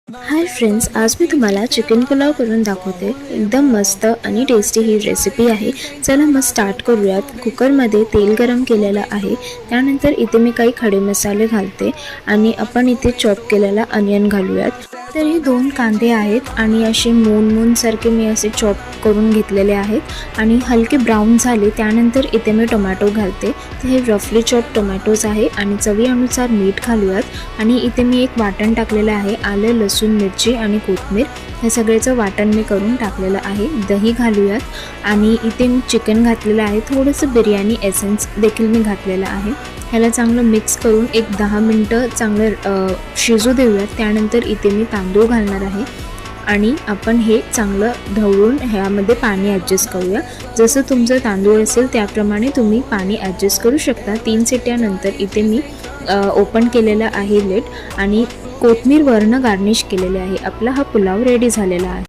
Hi friends, आज मी तुम्हाला chicken pulao करून दाखवते। एकदम मस्त आणि टेस्टी ही रेसिपी आहे। चला मग स्टार्ट करूयात। कुकरमध्ये तेल गरम केलेलं आहे। त्यानंतर इथे मी काही खडे मसाले घालते आणि आपण इथे चॉप केलेला अनियन घालूयात। तर हे 2 कांदे आहेत आणि असे मून सारखे मी असे चॉप करून घेतलेले आहेत आणि हलके ब्राऊन झाले त्यानंतर इथे मी टोमॅटो घालते। तर हे रफली चॉप टोमॅटोज आहे आणि चवीनुसार मीठ घालूयात आणि इथे मी एक वाटण टाकलेलं आहे, आलं लसूण मिरची आणि कोथिंबीर हे सगळ्याचं वाटण मी करून टाकलेलं आहे। दही घालूयात आणि इथे मी चिकन घातलेलं आहे, थोडंसं बिर्याणी एसेन्स देखील मी घातलेलं आहे। ह्याला चांगलं मिक्स करून एक 10 मिनिटं चांगलं शिजू देऊयात। त्यानंतर इथे मी तांदूळ घालणार आहे आणि आपण हे चांगलं ढवळून ह्यामध्ये पाणी ॲडजस्ट करूया। जसं तुमचं तांदूळ असेल त्याप्रमाणे तुम्ही पाणी ॲडजस्ट करू शकता। 3 शिट्ट्यानंतर इथे मी ओपन केलेलं आहे लिड आणि कोथिंबीर वरनं गार्निश केलेले आहे। आपला हा पुलाव रेडी झालेला आहे।